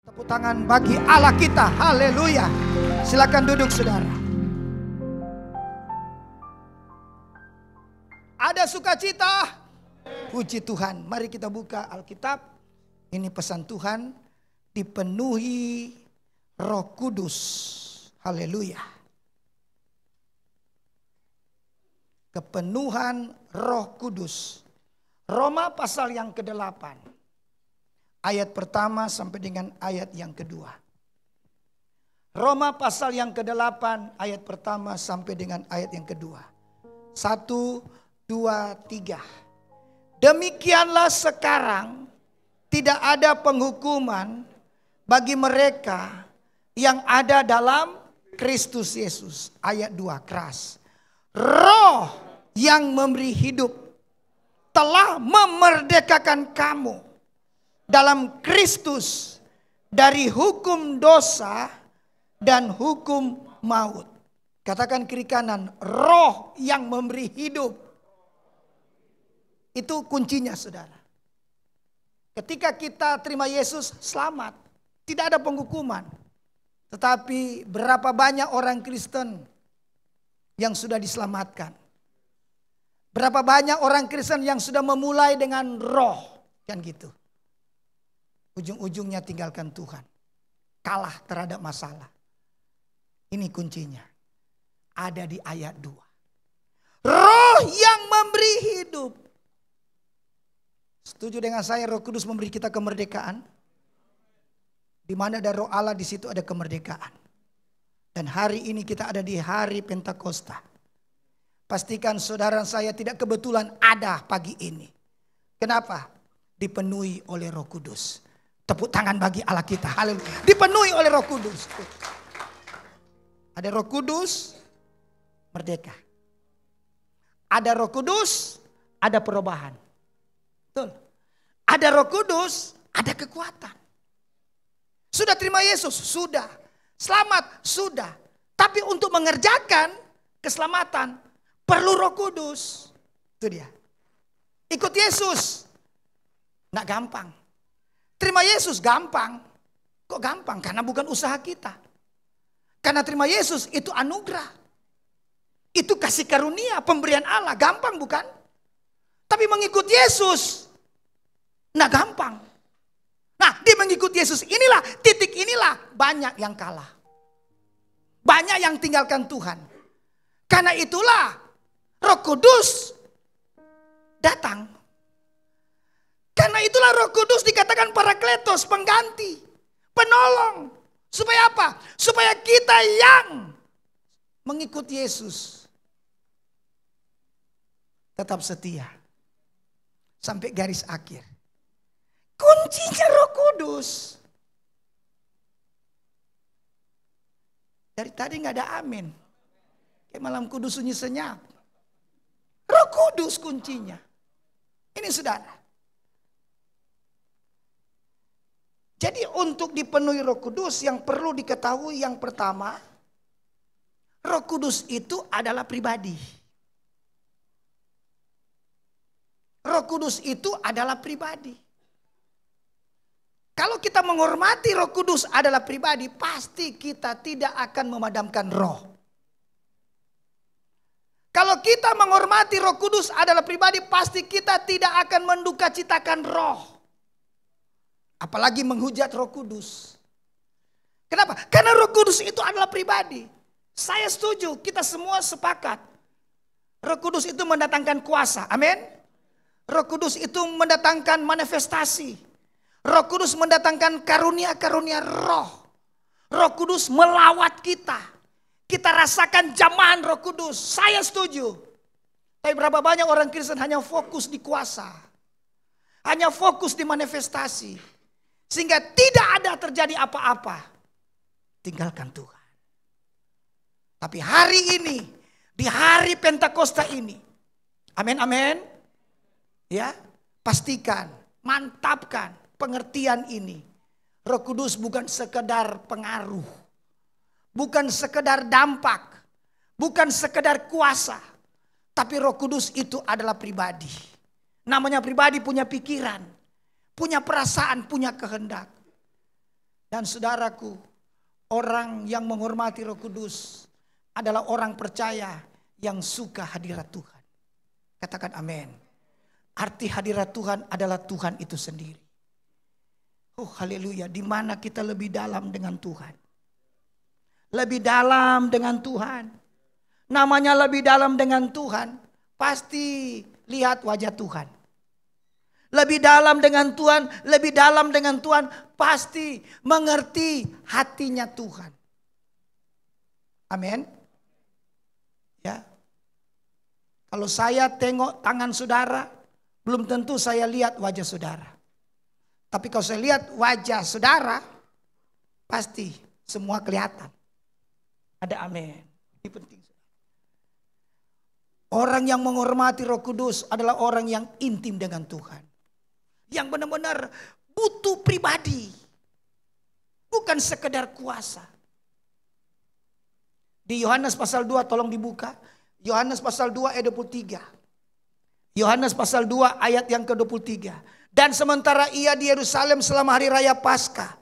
Tepuk tangan bagi Allah kita. Haleluya. Silakan duduk saudara. Ada sukacita. Puji Tuhan. Mari kita buka Alkitab. Ini pesan Tuhan. Dipenuhi Roh Kudus. Haleluya. Kepenuhan Roh Kudus. Roma pasal yang ke-8. Ayat pertama sampai dengan ayat yang kedua. Roma pasal yang ke-8 ayat pertama sampai dengan ayat yang kedua. 1, 2, 3. Demikianlah sekarang tidak ada penghukuman bagi mereka yang ada dalam Kristus Yesus. Ayat 2 keras. Roh yang memberi hidup telah memerdekakan kamu dalam Kristus dari hukum dosa dan hukum maut. Katakan kiri kanan, roh yang memberi hidup. Itu kuncinya saudara. Ketika kita terima Yesus selamat, tidak ada penghukuman. Tetapi berapa banyak orang Kristen yang sudah diselamatkan. Berapa banyak orang Kristen yang sudah memulai dengan roh. Kan gitu. Ujung-ujungnya tinggalkan Tuhan. Kalah terhadap masalah. Ini kuncinya. Ada di ayat 2. Roh yang memberi hidup. Setuju dengan saya, Roh Kudus memberi kita kemerdekaan? Di mana ada Roh Allah, di situ ada kemerdekaan. Dan hari ini kita ada di hari Pentakosta. Pastikan saudara saya tidak kebetulan ada pagi ini. Kenapa? Dipenuhi oleh Roh Kudus. Tepuk tangan bagi Allah kita. Haleluya. Dipenuhi oleh Roh Kudus. Ada Roh Kudus, merdeka. Ada Roh Kudus, ada perubahan. Betul. Ada Roh Kudus, ada kekuatan. Sudah terima Yesus? Sudah. Selamat? Sudah. Tapi untuk mengerjakan keselamatan perlu Roh Kudus. Itu dia. Ikut Yesus. Nggak gampang. Terima Yesus gampang. Kok gampang? Karena bukan usaha kita. Karena terima Yesus itu anugerah. Itu kasih karunia, pemberian Allah. Gampang bukan? Tapi mengikut Yesus nggak gampang. Nah, di mengikut Yesus inilah, titik inilah banyak yang kalah. Banyak yang tinggalkan Tuhan. Karena itulah Roh Kudus datang. Karena itulah Roh Kudus dikatakan Parakletos, pengganti, penolong. Supaya apa? Supaya kita yang mengikuti Yesus tetap setia sampai garis akhir. Kuncinya Roh Kudus. Dari tadi nggak ada amin. Kayak malam kudus sunyi senyap. Roh Kudus kuncinya. Ini saudara. Jadi untuk dipenuhi Roh Kudus yang perlu diketahui yang pertama, Roh Kudus itu adalah pribadi. Roh Kudus itu adalah pribadi. Kalau kita menghormati Roh Kudus adalah pribadi, pasti kita tidak akan memadamkan roh. Kalau kita menghormati Roh Kudus adalah pribadi, pasti kita tidak akan mendukacitakan roh. Apalagi menghujat Roh Kudus. Kenapa? Karena Roh Kudus itu adalah pribadi. Saya setuju, kita semua sepakat. Roh Kudus itu mendatangkan kuasa. Amin. Roh Kudus itu mendatangkan manifestasi. Roh Kudus mendatangkan karunia-karunia roh. Roh Kudus melawat kita. Kita rasakan jamahan Roh Kudus. Saya setuju. Tapi berapa banyak orang Kristen hanya fokus di kuasa. Hanya fokus di manifestasi. Sehingga tidak ada terjadi apa-apa. Tinggalkan Tuhan. Tapi hari ini, di hari Pentakosta ini. Amin, amin. Ya, pastikan, mantapkan pengertian ini. Roh Kudus bukan sekedar pengaruh. Bukan sekedar dampak. Bukan sekedar kuasa. Tapi Roh Kudus itu adalah pribadi. Namanya pribadi punya pikiran. Punya perasaan, punya kehendak. Dan saudaraku, orang yang menghormati Roh Kudus adalah orang percaya yang suka hadirat Tuhan. Katakan amin. Arti hadirat Tuhan adalah Tuhan itu sendiri. Oh haleluya, di mana kita lebih dalam dengan Tuhan. Lebih dalam dengan Tuhan. Namanya lebih dalam dengan Tuhan, pasti lihat wajah Tuhan. Lebih dalam dengan Tuhan, lebih dalam dengan Tuhan, pasti mengerti hatinya Tuhan. Amin. Ya. Kalau saya tengok tangan saudara, belum tentu saya lihat wajah saudara. Tapi kalau saya lihat wajah saudara, pasti semua kelihatan. Ada amin. Ini penting. Orang yang menghormati Roh Kudus adalah orang yang intim dengan Tuhan. Yang benar-benar butuh pribadi. Bukan sekedar kuasa. Di Yohanes pasal 2 tolong dibuka. Yohanes pasal 2 ayat 23. Yohanes pasal 2 ayat yang ke-23. Dan sementara ia di Yerusalem selama hari raya Paskah,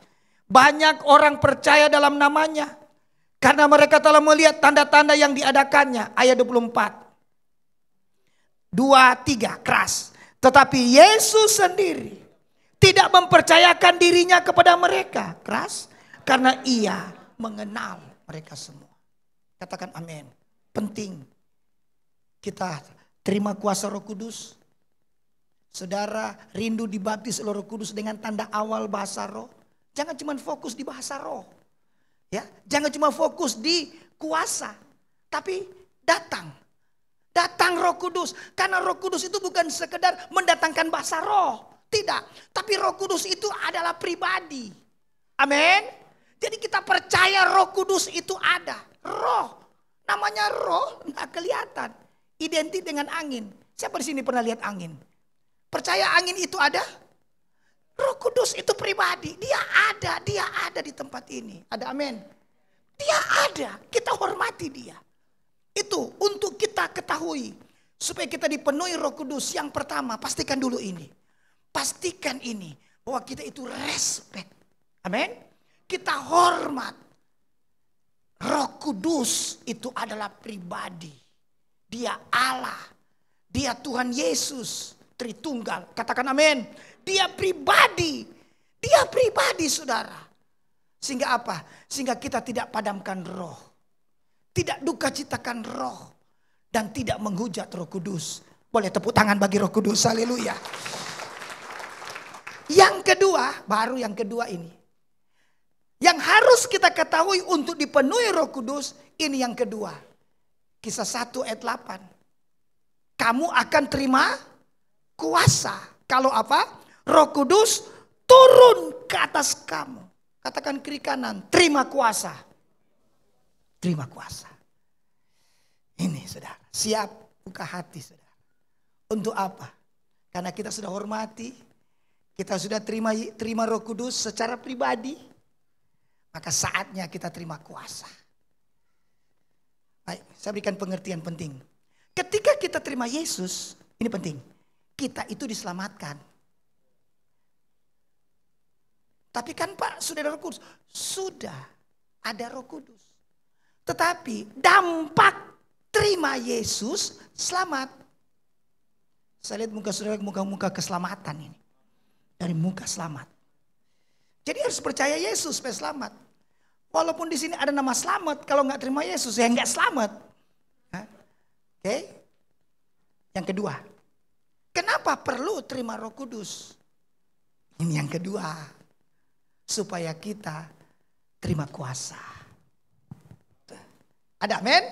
banyak orang percaya dalam namanya. Karena mereka telah melihat tanda-tanda yang diadakannya. Ayat 24. 2-3 keras. Tetapi Yesus sendiri tidak mempercayakan dirinya kepada mereka. Keras. Karena ia mengenal mereka semua. Katakan amin. Penting kita terima kuasa Roh Kudus. Saudara rindu dibaptis oleh Roh Kudus dengan tanda awal bahasa roh. Jangan cuma fokus di bahasa roh. Ya, jangan cuma fokus di kuasa. Tapi datang Roh Kudus. Karena Roh Kudus itu bukan sekedar mendatangkan bahasa roh. Tidak. Tapi Roh Kudus itu adalah pribadi. Amin. Jadi kita percaya Roh Kudus itu ada. Roh. Namanya roh nggak kelihatan. Identik dengan angin. Siapa di sini pernah lihat angin? Percaya angin itu ada? Roh Kudus itu pribadi. Dia ada di tempat ini. Ada amin. Dia ada. Kita hormati dia. Itu untuk kita ketahui. Supaya kita dipenuhi Roh Kudus. Yang pertama, pastikan dulu ini. Pastikan ini. Bahwa kita itu respect. Amin. Kita hormat. Roh Kudus itu adalah pribadi. Dia Allah. Dia Tuhan Yesus. Tritunggal. Katakan amin. Dia pribadi. Dia pribadi saudara. Sehingga apa? Sehingga kita tidak padamkan roh. Tidak duka citakan roh. Dan tidak menghujat Roh Kudus. Boleh tepuk tangan bagi Roh Kudus. Haleluya. Yang kedua, baru yang kedua ini. Yang harus kita ketahui untuk dipenuhi Roh Kudus. Ini yang kedua. Kisah 1 ayat 8. Kamu akan terima kuasa. Kalau apa? Roh Kudus turun ke atas kamu. Katakan kiri kanan, terima kuasa. Terima kuasa. Ini saudara, siap buka hati saudara. Untuk apa? Karena kita sudah hormati, kita sudah terima Roh Kudus secara pribadi. Maka saatnya kita terima kuasa. Baik, saya berikan pengertian penting. Ketika kita terima Yesus, ini penting. Kita itu diselamatkan. Tapi kan Pak, sudah ada Roh Kudus. Sudah ada Roh Kudus. Tetapi dampak terima Yesus selamat. Saya lihat muka saudara, muka keselamatan ini. Dari muka selamat. Jadi harus percaya Yesus supaya selamat. Walaupun di sini ada nama selamat, kalau nggak terima Yesus ya nggak selamat. Oke. Yang kedua, kenapa perlu terima Roh Kudus? Ini yang kedua. Supaya kita terima kuasa. Ada amin?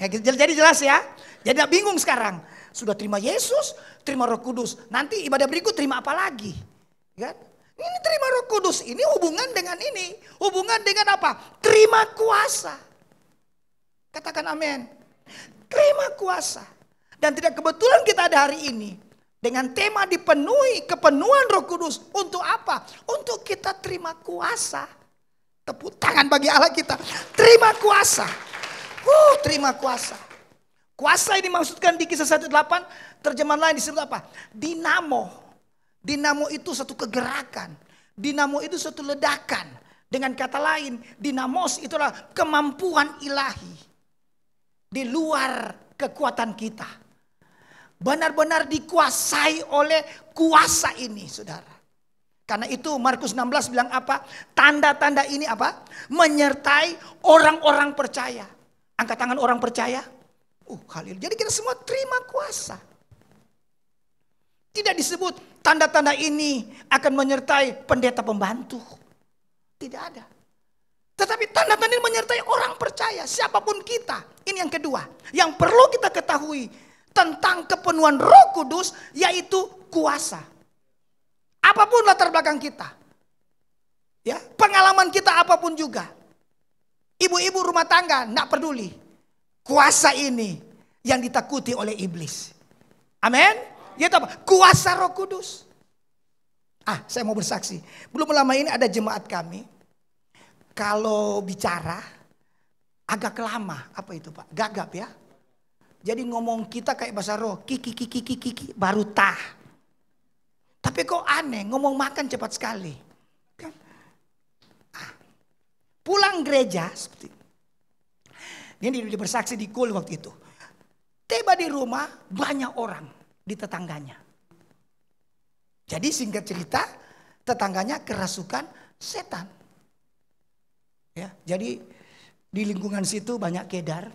Ya, jadi jelas ya. Jadi tidak bingung sekarang. Sudah terima Yesus, terima Roh Kudus. Nanti ibadah berikut terima apa lagi? Kan? Ini terima Roh Kudus. Ini hubungan dengan ini. Hubungan dengan apa? Terima kuasa. Katakan amin. Terima kuasa. Dan tidak kebetulan kita ada hari ini. Dengan tema dipenuhi kepenuhan Roh Kudus. Untuk apa? Untuk kita terima kuasa. Tepuk tangan bagi Allah kita. Terima kuasa. Terima kuasa. Kuasa ini maksudkan di Kisah 1:8. Terjemahan lain disebut apa? Dinamo. Dinamo itu satu kegerakan. Dinamo itu satu ledakan. Dengan kata lain, dinamos itulah kemampuan ilahi di luar kekuatan kita. Benar-benar dikuasai oleh kuasa ini, saudara. Karena itu Markus 16 bilang apa? Tanda-tanda ini apa? Menyertai orang-orang percaya. Angkat tangan orang percaya. Haleluya. Jadi kita semua terima kuasa. Tidak disebut tanda-tanda ini akan menyertai pendeta pembantu. Tidak ada. Tetapi tanda-tanda ini menyertai orang percaya. Siapapun kita. Ini yang kedua. Yang perlu kita ketahui tentang kepenuhan Roh Kudus, yaitu kuasa. Apapun latar belakang kita. Ya, pengalaman kita apapun juga. Ibu-ibu rumah tangga tidak peduli. Kuasa ini yang ditakuti oleh iblis. Amin. Yaitu apa? Kuasa Roh Kudus. Saya mau bersaksi. Belum lama ini ada jemaat kami. Kalau bicara agak lama. Apa itu Pak? Gagap ya. Jadi ngomong kita kayak bahasa roh. Kiki baru tah. Tapi kok aneh. Ngomong makan cepat sekali. Kan? Pulang gereja. Seperti ini dia bersaksi di Kul waktu itu. Tiba di rumah banyak orang di tetangganya. Jadi singkat cerita, tetangganya kerasukan setan. Ya, jadi di lingkungan situ banyak kedar.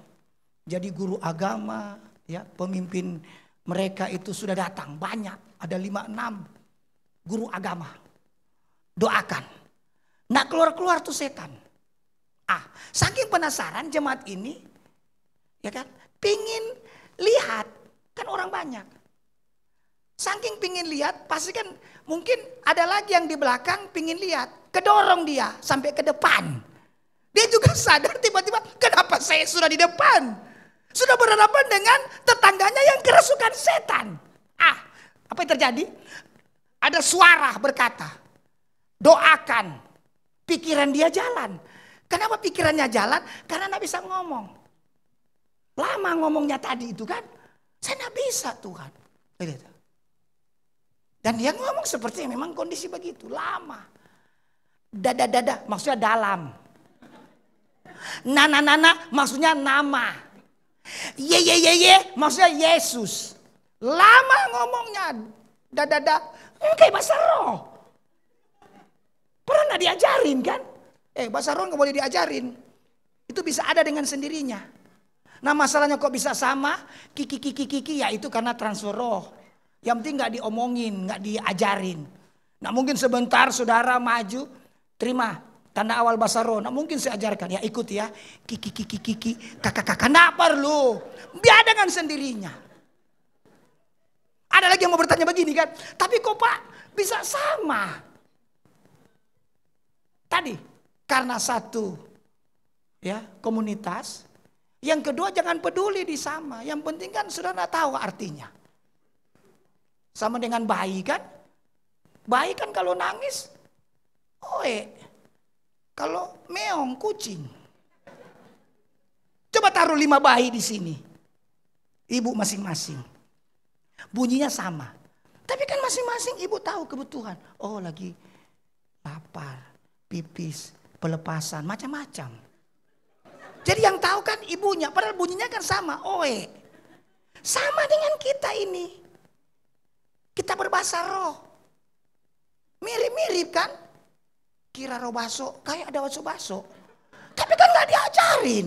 Jadi guru agama, ya, pemimpin mereka itu sudah datang banyak, ada 5-6 guru agama. Doakan. Nak keluar-keluar tuh setan. Saking penasaran jemaat ini, ya kan, pingin lihat, kan orang banyak. Saking pingin lihat, pasti kan mungkin ada lagi yang di belakang pingin lihat. Kedorong dia sampai ke depan. Dia juga sadar tiba-tiba, kenapa saya sudah di depan? Sudah berhadapan dengan tetangganya yang kerasukan setan. Apa yang terjadi? Ada suara berkata, doakan. Pikiran dia jalan. Kenapa pikirannya jalan? Karena tidak bisa ngomong. Lama ngomongnya tadi itu kan. Saya tidak bisa Tuhan. Begitu. Dan dia ngomong seperti memang kondisi begitu. Lama. Dada maksudnya dalam. Nana maksudnya nama. Ye maksudnya Yesus. Lama ngomongnya. Dada. Kayak bahasa roh. Pernah diajarin kan? Bahasa roh gak boleh diajarin. Itu bisa ada dengan sendirinya. Nah masalahnya kok bisa sama? Kiki ya itu karena transfer roh. Yang penting gak diomongin, gak diajarin. Nah mungkin sebentar saudara maju, terima tanda awal bahasa roh. Nah mungkin saya ajarkan, ya ikut ya. Kiki, kakak, gak perlu. Biar dengan sendirinya. Ada lagi yang mau bertanya begini kan. Tapi kok Pak bisa sama? Tadi karena satu ya komunitas. Yang kedua jangan peduli di sama. Yang penting kan saudara tahu artinya. Sama dengan bayi kan. Bayi kan kalau nangis. Kalau meong kucing. Coba taruh 5 bayi di sini. Ibu masing-masing. Bunyinya sama. Tapi kan masing-masing ibu tahu kebutuhan. Oh lagi lapar, pipis, pelepasan, macam-macam. Jadi yang tahu kan ibunya. Padahal bunyinya kan sama. Sama dengan kita ini. Kita berbahasa roh. Mirip-mirip kan. Kira roh baso. Kayak ada baso-baso. Tapi kan gak diajarin.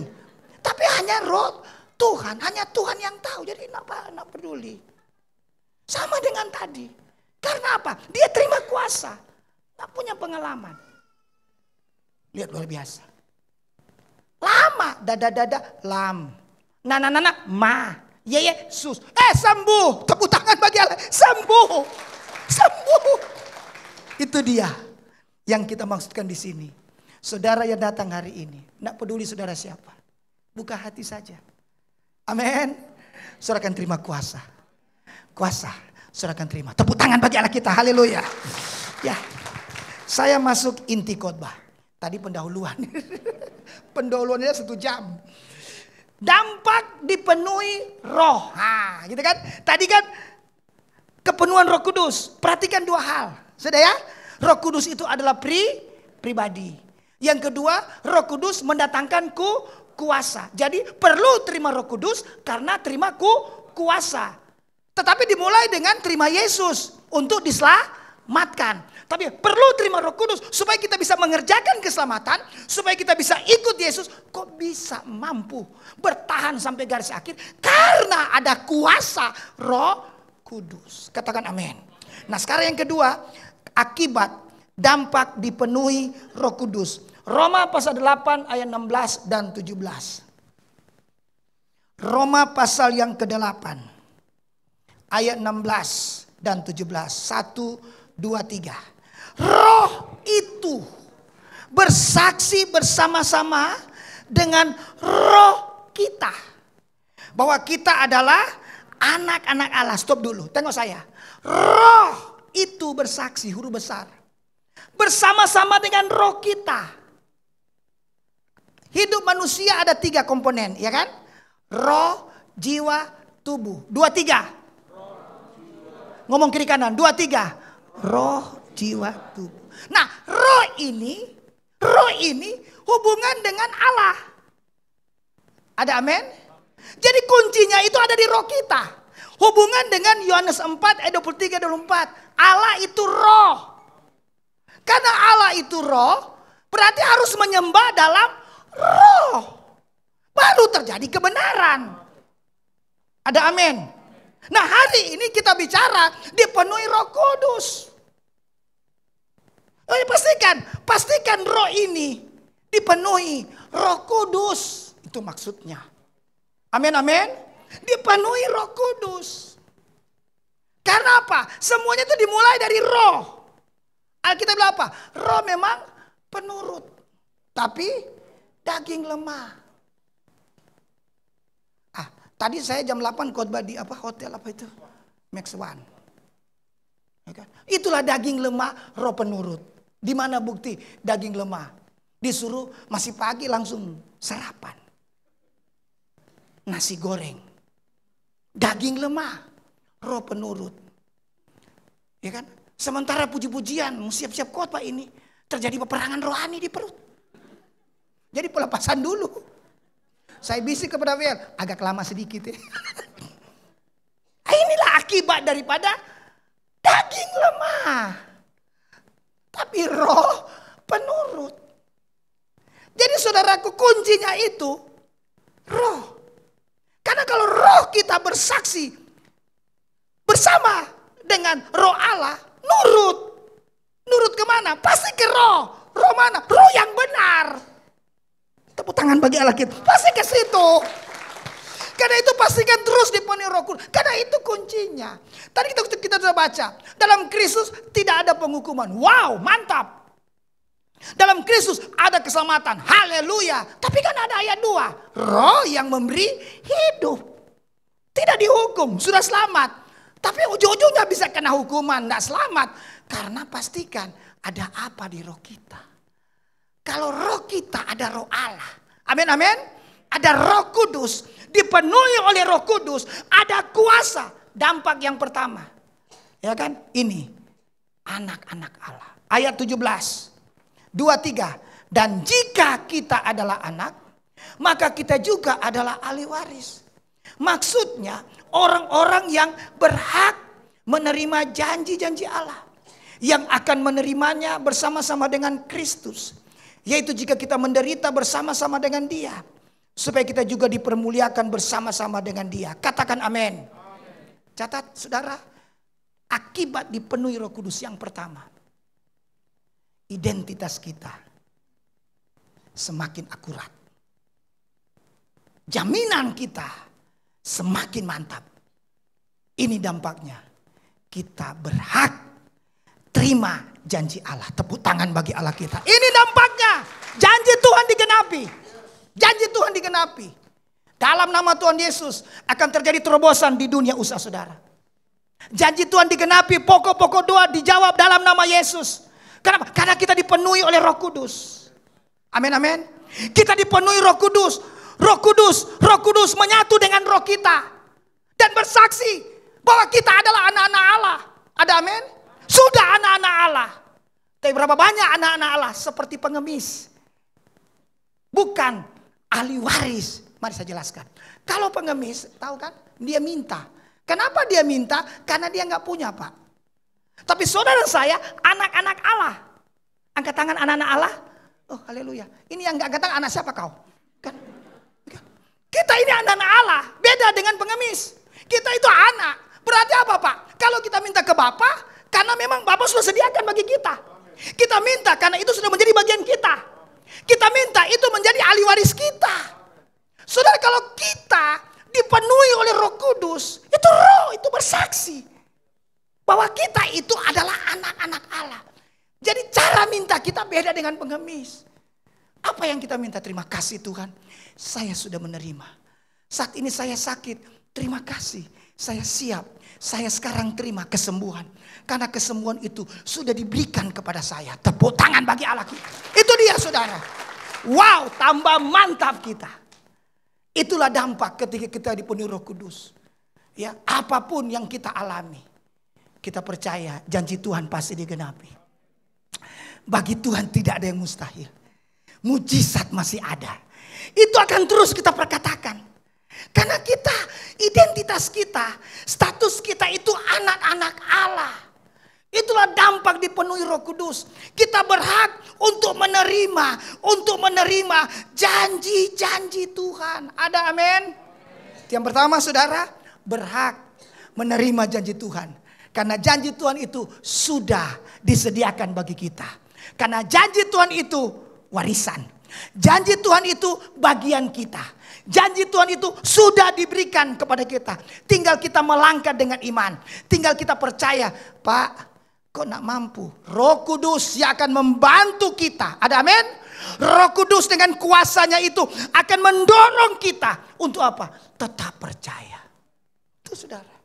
Tapi hanya roh Tuhan. Hanya Tuhan yang tahu. Jadi gak peduli. Sama dengan tadi. Karena apa? Dia terima kuasa. Gak punya pengalaman. Lihat luar biasa. Lama. Dada. Lam. Nana. Ma. Yesus. Sembuh. Tepuk tangan bagi Allah. Sembuh. Itu dia yang kita maksudkan di sini. Saudara yang datang hari ini. Tidak peduli saudara siapa. Buka hati saja. Amin. Saudara akan terima kuasa. Saudara akan terima. Tepuk tangan bagi Allah kita. Haleluya. Ya. Saya masuk inti khotbah. Tadi pendahuluan. Pendahuluannya 1 jam. Dampak dipenuhi roh. Gitu kan. Tadi kan kepenuhan Roh Kudus. Perhatikan 2 hal. Sudah ya? Roh Kudus itu adalah pribadi. Yang kedua, Roh Kudus mendatangkan kuasa. Jadi perlu terima Roh Kudus karena terima kuasa. Tetapi dimulai dengan terima Yesus untuk diselamatkan. Tapi perlu terima Roh Kudus supaya kita bisa mengerjakan keselamatan, supaya kita bisa ikut Yesus. Kok bisa mampu bertahan sampai garis akhir? Karena ada kuasa Roh Kudus. Katakan amin. Nah, sekarang yang kedua, akibat dampak dipenuhi Roh Kudus. Roma pasal 8 ayat 16 dan 17. Roma pasal yang ke-8 ayat 16 dan 17. 1, 2, 3. Roh itu bersaksi bersama-sama dengan roh kita bahwa kita adalah anak-anak Allah. Stop dulu, tengok saya. Roh itu bersaksi, huruf besar, bersama-sama dengan roh kita. Hidup manusia ada 3 komponen, ya kan? Roh, jiwa, tubuh. 2, 3. Ngomong kiri kanan, 2, 3. Roh, jiwa, tubuh. Nah, roh ini hubungan dengan Allah. Ada amin? Jadi kuncinya itu ada di roh kita. Hubungan dengan Yohanes 4 ayat 23 dan 24. Allah itu roh. Karena Allah itu roh, berarti harus menyembah dalam roh. Baru terjadi kebenaran. Ada amin? Nah, hari ini kita bicara dipenuhi Roh Kudus. Pastikan roh ini dipenuhi Roh Kudus. Itu maksudnya. Amin, amin. Dipenuhi Roh Kudus. Karena apa? Semuanya itu dimulai dari roh. Alkitab bilang apa? Roh memang penurut, tapi daging lemah. Tadi saya jam 8 khotbah di hotel itu? Max One. Itulah daging lemah, roh penurut. Di mana bukti daging lemah? Disuruh masih pagi langsung sarapan. Nasi goreng. Daging lemah, roh penurut. Ya kan? Sementara puji-pujian, siap-siap khotbah ini, terjadi peperangan rohani di perut. Jadi pelepasan dulu. Saya bisik kepada Wel, agak lama sedikit ya. Inilah akibat daripada daging lemah. Tapi roh penurut. Jadi saudaraku, kuncinya itu roh. Karena kalau roh kita bersaksi bersama dengan roh Allah, nurut. Nurut kemana? Pasti ke roh. Roh mana? Roh yang benar. Tepuk tangan bagi Allah kita. Pasti ke situ. Karena itu pastikan terus dipenuhi Roh Kudus. Karena itu kuncinya. Tadi kita sudah baca. Dalam Kristus tidak ada penghukuman. Wow, mantap. Dalam Kristus ada keselamatan. Haleluya. Tapi kan ada ayat 2. Roh yang memberi hidup. Tidak dihukum. Sudah selamat. Tapi ujung-ujungnya bisa kena hukuman. Tidak selamat. Karena pastikan ada apa di roh kita. Kalau roh kita ada roh Allah. Amin, amin. Ada Roh Kudus. Dipenuhi oleh Roh Kudus. Ada kuasa. Dampak yang pertama. Ya kan? Ini. Anak-anak Allah. Ayat 17. 2-3. Dan jika kita adalah anak, maka kita juga adalah ahli waris. Maksudnya orang-orang yang berhak menerima janji-janji Allah. Yang akan menerimanya bersama-sama dengan Kristus. Yaitu jika kita menderita bersama-sama dengan Dia. Supaya kita juga dipermuliakan bersama-sama dengan Dia. Katakan amin. Catat saudara. Akibat dipenuhi Roh Kudus yang pertama. Identitas kita semakin akurat. Jaminan kita semakin mantap. Ini dampaknya. Kita berhak terima janji Allah. Tepuk tangan bagi Allah kita. Ini dampaknya. Janji Tuhan digenapi. Janji Tuhan digenapi. Dalam nama Tuhan Yesus akan terjadi terobosan di dunia usaha saudara. Janji Tuhan digenapi. Pokok-pokok doa dijawab dalam nama Yesus. Kenapa? Karena kita dipenuhi oleh Roh Kudus. Amin, amin. Kita dipenuhi Roh Kudus. Roh Kudus menyatu dengan roh kita. Dan bersaksi bahwa kita adalah anak-anak Allah. Ada amin? Sudah anak-anak Allah. Tapi berapa banyak anak-anak Allah seperti pengemis bukan ahli waris. Mari saya jelaskan. Kalau pengemis, tahu kan? Dia minta. Kenapa dia minta? Karena dia nggak punya, Pak. Tapi saudara saya, anak-anak Allah. Angkat tangan anak-anak Allah. Oh, haleluya. Ini yang nggak angkat tangan, anak siapa kau? Kan? Kita ini anak-anak Allah. Beda dengan pengemis. Kita itu anak. Berarti apa, Pak? Kalau kita minta ke Bapa, karena memang Bapa sudah sediakan bagi kita. Kita minta karena itu sudah menjadi bagian kita. Kita minta itu menjadi ahli waris kita. Saudara, kalau kita dipenuhi oleh Roh Kudus, itu Roh itu bersaksi bahwa kita itu adalah anak-anak Allah. Jadi cara minta kita beda dengan pengemis. Apa yang kita minta? Terima kasih Tuhan, saya sudah menerima. Saat ini saya sakit, terima kasih, saya siap. Saya sekarang terima kesembuhan. Karena kesembuhan itu sudah diberikan kepada saya. Tepuk tangan bagi Allah kita. Itu dia saudara. Wow, tambah mantap kita. Itulah dampak ketika kita dipenuhi Roh Kudus. Ya, apapun yang kita alami, kita percaya janji Tuhan pasti digenapi. Bagi Tuhan tidak ada yang mustahil. Mujizat masih ada. Itu akan terus kita perkatakan. Karena kita, identitas kita, status kita itu anak-anak Allah. Itulah dampak dipenuhi Roh Kudus. Kita berhak untuk menerima janji-janji Tuhan. Ada amin? Yang pertama saudara, berhak menerima janji Tuhan. Karena janji Tuhan itu sudah disediakan bagi kita. Karena janji Tuhan itu warisan. Janji Tuhan itu bagian kita. Janji Tuhan itu sudah diberikan kepada kita. Tinggal kita melangkah dengan iman. Tinggal kita percaya, Pak, kok nak mampu? Roh Kudus yang akan membantu kita. Ada amin? Roh Kudus dengan kuasanya itu akan mendorong kita. Untuk apa? Tetap percaya. Itu saudara.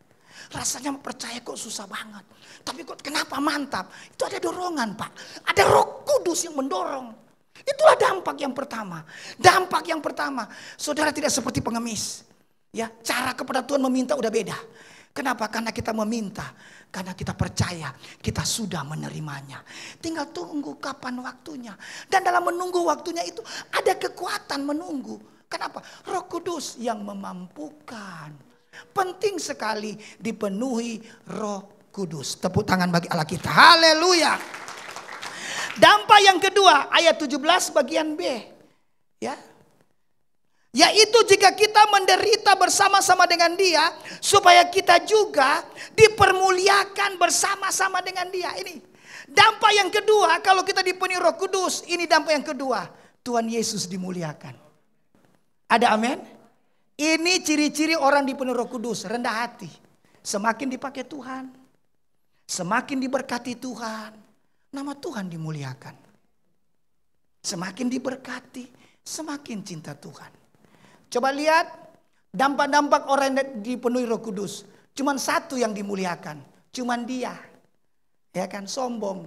Rasanya percaya kok susah banget. Tapi kok kenapa mantap? Itu ada dorongan, Pak. Ada Roh Kudus yang mendorong. Itulah dampak yang pertama. Dampak yang pertama, saudara tidak seperti pengemis. Ya, cara kepada Tuhan meminta udah beda. Kenapa? Karena kita meminta, karena kita percaya kita sudah menerimanya. Tinggal tunggu kapan waktunya. Dan dalam menunggu waktunya itu ada kekuatan menunggu. Kenapa? Roh Kudus yang memampukan. Penting sekali dipenuhi Roh Kudus. Tepuk tangan bagi Allah kita. Haleluya. Dampak yang kedua, ayat 17 bagian B. Ya. Yaitu jika kita menderita bersama-sama dengan Dia, supaya kita juga dipermuliakan bersama-sama dengan Dia. Ini dampak yang kedua, kalau kita dipenuhi Roh Kudus, ini dampak yang kedua, Tuhan Yesus dimuliakan. Ada amin? Ini ciri-ciri orang dipenuhi Roh Kudus, rendah hati. Semakin dipakai Tuhan, semakin diberkati Tuhan, nama Tuhan dimuliakan. Semakin diberkati, semakin cinta Tuhan. Coba lihat dampak-dampak orang yang dipenuhi Roh Kudus. Cuman satu yang dimuliakan, cuman Dia. Ya kan, sombong.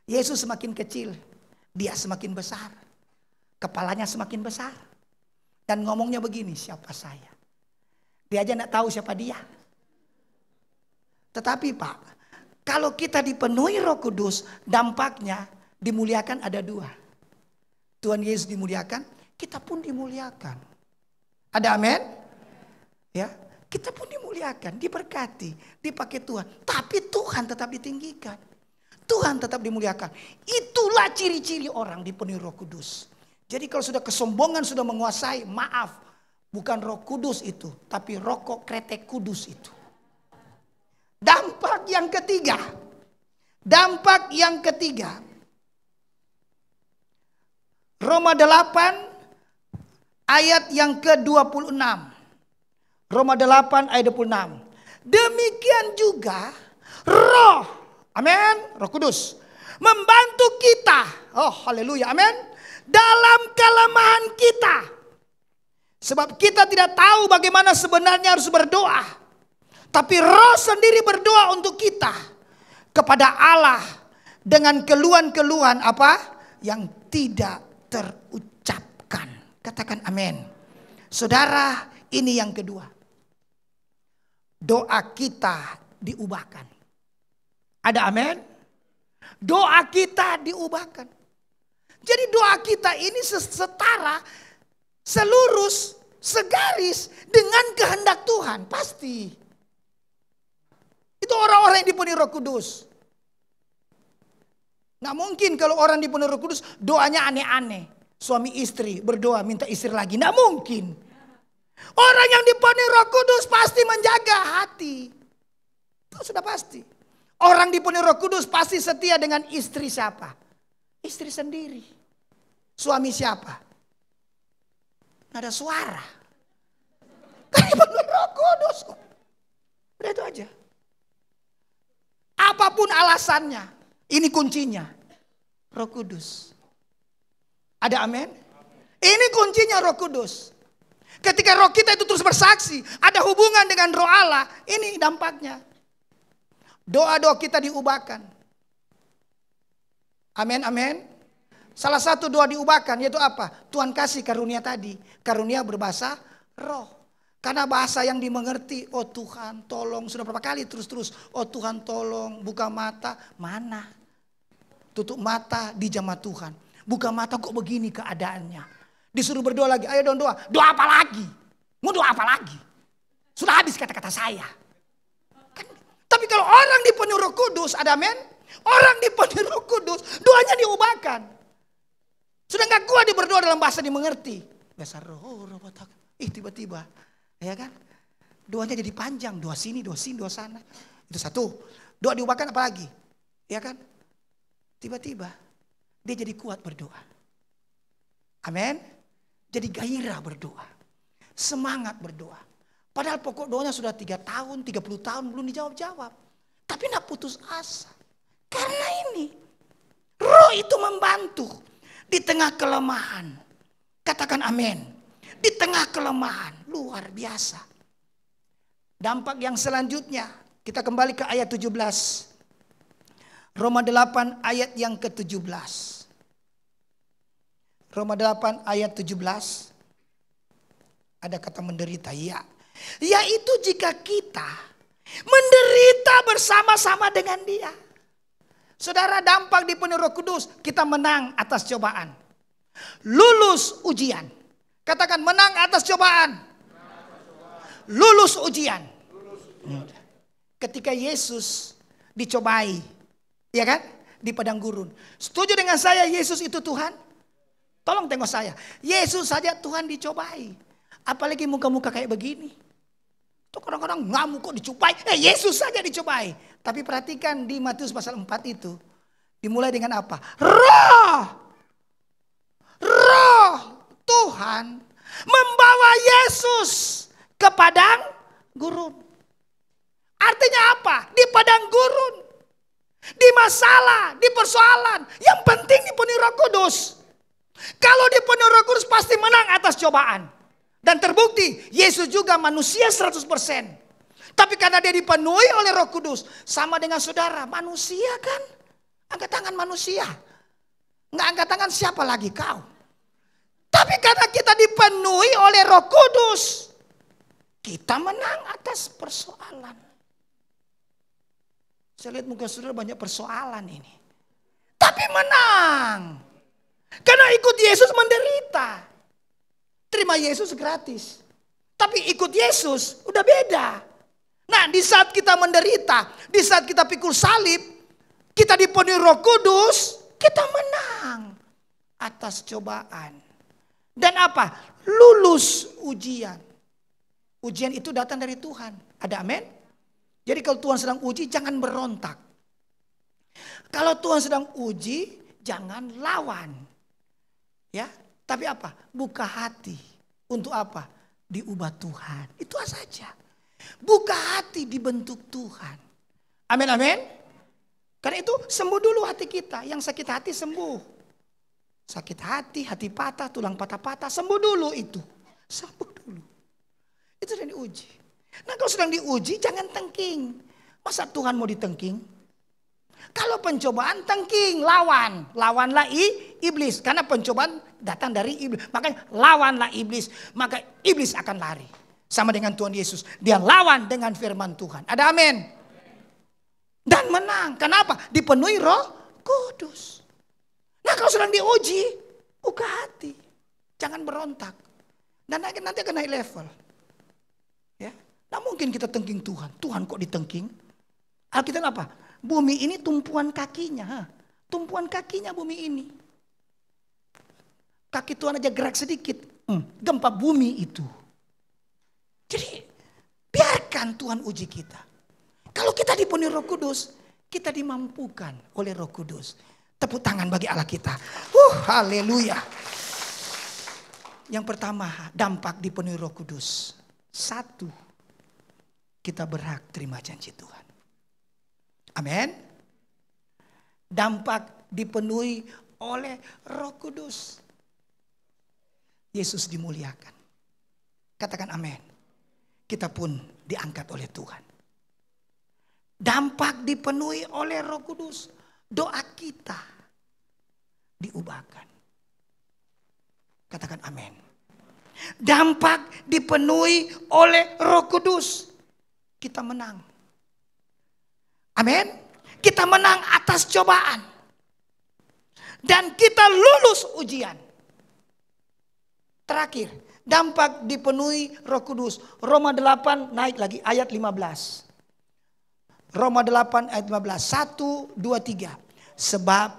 Yesus semakin kecil, Dia semakin besar. Kepalanya semakin besar. Dan ngomongnya begini, siapa saya? Dia aja enggak tahu siapa dia. Tetapi Pak, kalau kita dipenuhi Roh Kudus, dampaknya dimuliakan ada dua. Tuhan Yesus dimuliakan, kita pun dimuliakan. Ada amin? Ya, kita pun dimuliakan, diberkati, dipakai Tuhan. Tapi Tuhan tetap ditinggikan. Tuhan tetap dimuliakan. Itulah ciri-ciri orang dipenuhi Roh Kudus. Jadi kalau sudah kesombongan sudah menguasai, maaf, bukan Roh Kudus itu, tapi rokok kretek kudus itu. Dampak yang ketiga. Dampak yang ketiga. Roma 8 ayat yang ke-26. Roma 8 ayat 26. Demikian juga Roh, amin, Roh Kudus membantu kita. Oh, haleluya, amin. Dalam kelemahan kita. Sebab kita tidak tahu bagaimana sebenarnya harus berdoa. Tapi Roh sendiri berdoa untuk kita. Kepada Allah. Dengan keluhan-keluhan apa? Yang tidak terucapkan. Katakan amin. Saudara, ini yang kedua. Doa kita diubahkan. Ada amin? Doa kita diubahkan. Jadi doa kita ini setara, selurus, segaris dengan kehendak Tuhan. Pasti. Itu orang-orang yang dipenuhi Roh Kudus. Nggak mungkin kalau orang dipenuhi Roh Kudus doanya aneh-aneh. Suami istri berdoa minta istri lagi. Nggak mungkin. Orang yang dipenuhi Roh Kudus pasti menjaga hati. Itu sudah pasti. Orang dipenuhi Roh Kudus pasti setia dengan istri siapa? Istri sendiri. Suami siapa? Nggak ada suara. Kan dipenuhi Roh Kudus kok. Udah itu aja. Apapun alasannya, ini kuncinya. Roh Kudus. Ada amin? Ini kuncinya Roh Kudus. Ketika roh kita itu terus bersaksi, ada hubungan dengan roh Allah, ini dampaknya. Doa-doa kita diubahkan. Amin, amin. Salah satu doa diubahkan yaitu apa? Tuhan kasih karunia tadi. Karunia berbahasa roh. Karena bahasa yang dimengerti, oh Tuhan tolong. Sudah berapa kali terus-terus, oh Tuhan tolong, buka mata. Mana? Tutup mata di jamaah Tuhan. Buka mata kok begini keadaannya. Disuruh berdoa lagi, ayo dong doa. Doa apa lagi? Mau doa apa lagi? Sudah habis kata-kata saya. Kan? Tapi kalau orang dipenuhi Roh Kudus, ada amin? Orang dipenuhi Roh Kudus, doanya diubahkan. Sudah gak kuat dia berdoa dalam bahasa dimengerti. Bahasa roh, tiba-tiba. Ya kan? Doanya jadi panjang, doa sini, doa sana. Itu satu. Doa diubahkan apa lagi? Ya kan? Tiba-tiba dia jadi kuat berdoa. Amin. Jadi gairah berdoa. Semangat berdoa. Padahal pokok doanya sudah 3 tahun, 30 tahun belum dijawab-jawab. Tapi tidak putus asa. Karena ini. Roh itu membantu. Di tengah kelemahan. Katakan amin. Di tengah kelemahan. Luar biasa. Dampak yang selanjutnya. Kita kembali ke ayat 17. Roma 8 ayat yang ke-17. Roma 8 ayat 17. Ada kata menderita, ya. Yaitu jika kita menderita bersama-sama dengan dia. Saudara, dampak dipenuhi Roh Kudus, kita menang atas cobaan. Lulus ujian. Katakan menang atas cobaan. Lulus ujian. Ketika Yesus dicobai, ya kan? Di padang gurun. Setuju dengan saya Yesus itu Tuhan? Tolong tengok saya. Yesus saja Tuhan dicobai. Apalagi muka-muka kayak begini. Tuh kadang-kadang ngamuk kok dicobai. Yesus saja dicobai. Tapi perhatikan di Matius pasal 4 itu. Dimulai dengan apa? Roh Tuhan membawa Yesus ke padang gurun. Artinya apa? Di padang gurun. Di masalah, di persoalan. Yang penting dipenuhi Roh Kudus. Kalau dipenuhi Roh Kudus pasti menang atas cobaan. Dan terbukti Yesus juga manusia 100%. Tapi karena dia dipenuhi oleh Roh Kudus. Sama dengan saudara, manusia kan. Angkat tangan manusia. Nggak angkat tangan siapa lagi kau. Tapi karena kita dipenuhi oleh Roh Kudus. Kita menang atas persoalan. Saya lihat muka saudara banyak persoalan ini. Tapi menang. Karena ikut Yesus menderita. Terima Yesus gratis. Tapi ikut Yesus udah beda. Nah, di saat kita menderita, di saat kita pikul salib, kita dipenuhi Roh Kudus, kita menang atas cobaan. Dan apa? Lulus ujian. Ujian itu datang dari Tuhan. Ada amin? Jadi kalau Tuhan sedang uji, jangan berontak. Kalau Tuhan sedang uji, jangan lawan. Ya, tapi apa? Buka hati. Untuk apa? Diubah Tuhan. Itu saja. Buka hati dibentuk Tuhan. Amin, amin. Karena itu sembuh dulu hati kita. Yang sakit hati sembuh. Sakit hati, hati patah, tulang patah-patah. Sembuh dulu itu. Sembuh dulu. Itu sedang diuji. Nah kalau sedang diuji jangan tengking. Masa Tuhan mau ditengking? Kalau pencobaan tengking, lawan. Lawanlah iblis. Karena pencobaan datang dari iblis. Makanya lawanlah iblis. Maka iblis akan lari. Sama dengan Tuhan Yesus. Dia lawan dengan firman Tuhan. Ada amin. Dan menang. Kenapa? Dipenuhi Roh Kudus. Nah kalau sedang diuji, buka hati. Jangan berontak. Dan nanti akan naik level. Ya, nah mungkin kita tengking Tuhan. Tuhan kok ditengking? Alkitab apa? Bumi ini tumpuan kakinya. Tumpuan kakinya bumi ini. Kaki Tuhan aja gerak sedikit. Gempa bumi itu. Jadi biarkan Tuhan uji kita. Kalau kita dipenuhi Roh Kudus, kita dimampukan oleh Roh Kudus. Tepuk tangan bagi Allah kita. Haleluya. Yang pertama, dampak dipenuhi Roh Kudus. 1, kita berhak terima janji Tuhan. Amin. Dampak dipenuhi oleh Roh Kudus. Yesus dimuliakan. Katakan amin. Kita pun diangkat oleh Tuhan. Dampak dipenuhi oleh Roh Kudus. Doa kita diubahkan. Katakan amin. Dampak dipenuhi oleh Roh Kudus. Kita menang. Amin. Kita menang atas cobaan. Dan kita lulus ujian. Terakhir, dampak dipenuhi Roh Kudus. Roma 8 naik lagi ayat 15. Roma 8 ayat 15. 1, 2, 3. Sebab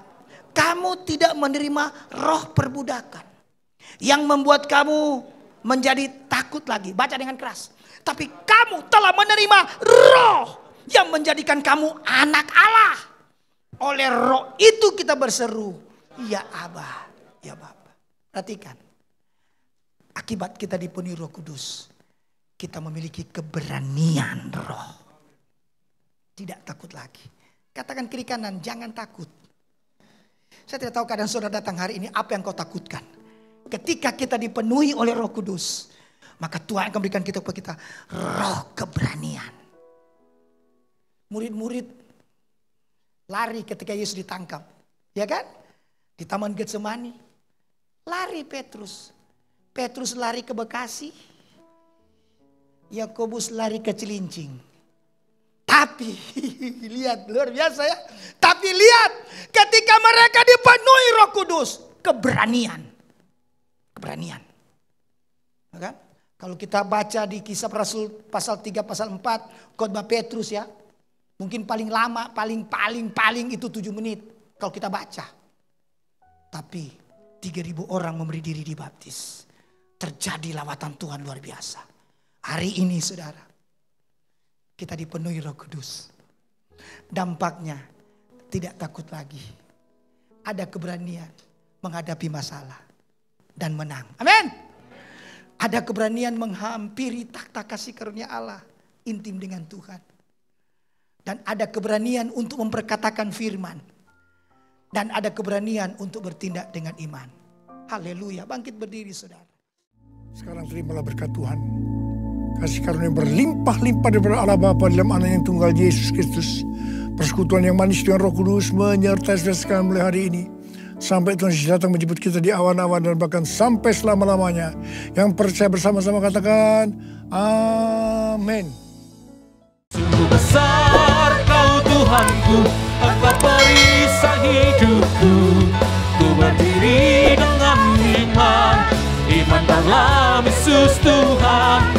kamu tidak menerima roh perbudakan yang membuat kamu menjadi takut lagi. Baca dengan keras. Tapi kamu telah menerima roh yang menjadikan kamu anak Allah. Oleh roh itu kita berseru, ya Abba, ya Bapa. Perhatikan. Akibat kita dipenuhi Roh Kudus, kita memiliki keberanian roh. Tidak takut lagi. Katakan kiri kanan, jangan takut. Saya tidak tahu keadaan saudara datang hari ini, apa yang kau takutkan. Ketika kita dipenuhi oleh Roh Kudus, maka Tuhan akan berikan kita kepada kita roh keberanian. Murid-murid lari ketika Yesus ditangkap. Ya kan? Di Taman Getsemani. Lari Petrus. Petrus lari ke Bekasi. Yakobus lari ke Cilincing. Tapi lihat luar biasa ya. Tapi lihat ketika mereka dipenuhi Roh Kudus, keberanian. Keberanian. Kan? Kalau kita baca di Kisah Rasul pasal 3 pasal 4 khotbah Petrus ya. Mungkin paling lama, paling itu 7 menit kalau kita baca. Tapi 3.000 orang memberi diri dibaptis. Terjadi lawatan Tuhan luar biasa. Hari ini saudara, kita dipenuhi Roh Kudus. Dampaknya tidak takut lagi. Ada keberanian menghadapi masalah dan menang. Amin. Ada keberanian menghampiri takhta kasih karunia Allah. Intim dengan Tuhan. Dan ada keberanian untuk memperkatakan firman. Dan ada keberanian untuk bertindak dengan iman. Haleluya. Bangkit berdiri saudara. Sekarang terimalah berkat Tuhan. Kasih karunia berlimpah-limpah daripada Allah Bapa dalam Anak yang tunggal Yesus Kristus. Persekutuan yang manis dengan Roh Kudus menyertai saudara sekalian mulai hari ini. Sampai Tuhan Yesus datang menjemput kita di awan-awan dan bahkan sampai selama-lamanya. Yang percaya bersama-sama katakan amin. Sungguh besar kau Tuhanku, Engkau perisai hidupku. Ku berdiri dengan iman dalam Yesus Tuhan.